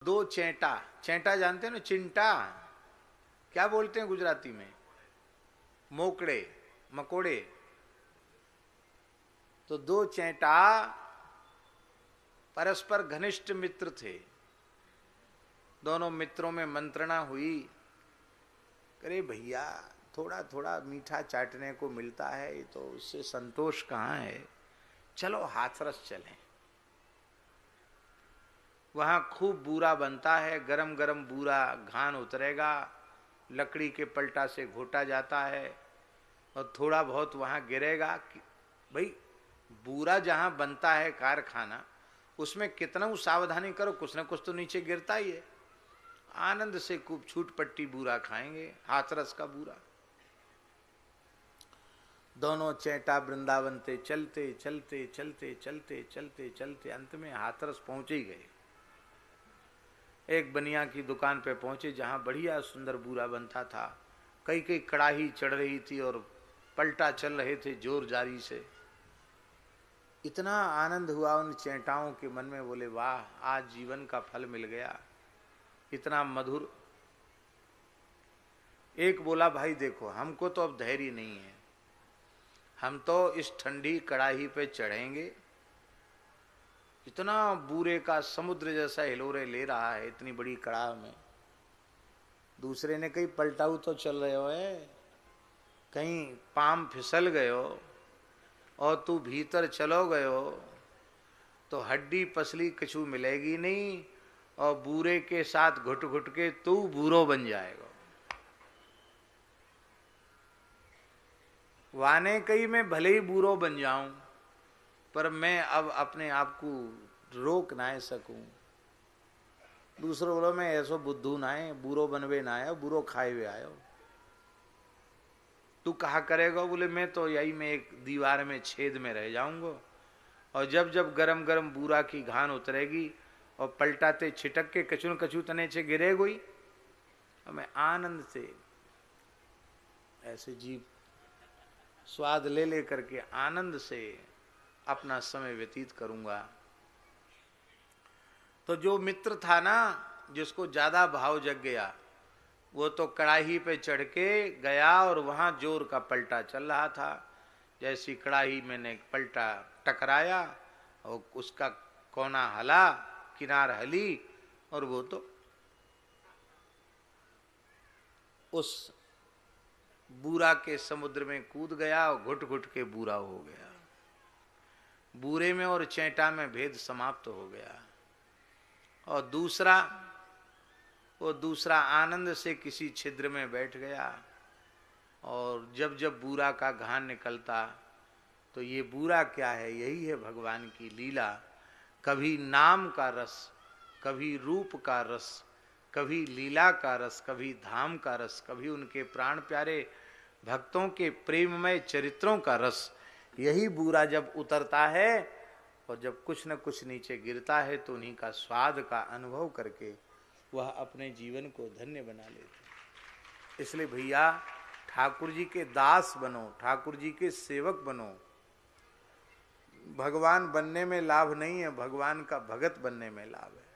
दो चेंटा, चेंटा जानते हैं ना, चिंटा क्या बोलते हैं गुजराती में, मोकड़े मकोड़े। तो दो चेंटा परस्पर घनिष्ठ मित्र थे। दोनों मित्रों में मंत्रणा हुई, अरे भैया थोड़ा थोड़ा मीठा चाटने को मिलता है तो उससे संतोष कहाँ है, चलो हाथरस चलें। वहां खूब बूरा बनता है, गरम गरम बूरा घान उतरेगा, लकड़ी के पलटा से घोटा जाता है और थोड़ा बहुत वहां गिरेगा। भाई बूरा जहां बनता है कारखाना, उसमें कितना सावधानी करो कुछ ना कुछ तो नीचे गिरता ही है। आनंद से खूब छूट पट्टी बूरा खाएंगे, हाथरस का बूरा। दोनों चेंटा वृंदावन से चलते चलते चलते चलते चलते चलते अंत में हाथरस पहुंचे ही गए। एक बनिया की दुकान पे पहुंचे जहां बढ़िया सुंदर बूरा बनता था। कई कई कड़ाही चढ़ रही थी और पलटा चल रहे थे जोर जारी से। इतना आनंद हुआ उन चेंटाओं के मन में, बोले वाह आज जीवन का फल मिल गया, इतना मधुर। एक बोला भाई देखो हमको तो अब धैर्य नहीं है, हम तो इस ठंडी कड़ाही पे चढ़ेंगे, इतना बूरे का समुद्र जैसा हिलोरे ले रहा है इतनी बड़ी कड़ाह में। दूसरे ने कहीं पलटाऊ तो चल रहे हो है, कहीं पाम फिसल गयो और तू भीतर चलो गयो तो हड्डी पसली कछु मिलेगी नहीं और बूरे के साथ घुट घुट के तू बूरो बन जाएगा। वाने कही मैं भले ही बूरो बन जाऊं पर मैं अब अपने आप को रोक ना सकूं। दूसरो बोलो मैं ऐसो बुद्धू ना है, बूरो बनवे ना आयो, बूरो खाए हुए आयो। तू कहा करेगा, बोले मैं तो यही में एक दीवार में छेद में रह जाऊंगा और जब जब गरम गरम बूरा की घान उतरेगी और पलटाते छिटक के कचू न कचू तने से गिरेगो ही, और मैं आनंद से ऐसे जीव स्वाद ले ले करके आनंद से अपना समय व्यतीत करूंगा। तो जो मित्र था ना जिसको ज्यादा भाव जग गया, वो तो कड़ाही पे चढ़ के गया और वहां जोर का पलटा चल रहा था। जैसी कड़ाही मैंने पलटा टकराया और उसका कोना हला, किनार हली और वो तो उस बूरा के समुद्र में कूद गया और घुट घुट के बूरा हो गया। बूरे में और चेंटा में भेद समाप्त हो गया। और दूसरा आनंद से किसी छिद्र में बैठ गया और जब जब बूरा का घान निकलता तो ये बूरा क्या है, यही है भगवान की लीला। कभी नाम का रस, कभी रूप का रस, कभी लीला का रस, कभी धाम का रस, कभी उनके प्राण प्यारे भक्तों के प्रेममय चरित्रों का रस। यही बूरा जब उतरता है और जब कुछ न कुछ नीचे गिरता है तो उन्हीं का स्वाद का अनुभव करके वह अपने जीवन को धन्य बना लेते। इसलिए भैया ठाकुर जी के दास बनो, ठाकुर जी के सेवक बनो। भगवान बनने में लाभ नहीं है, भगवान का भगत बनने में लाभ है।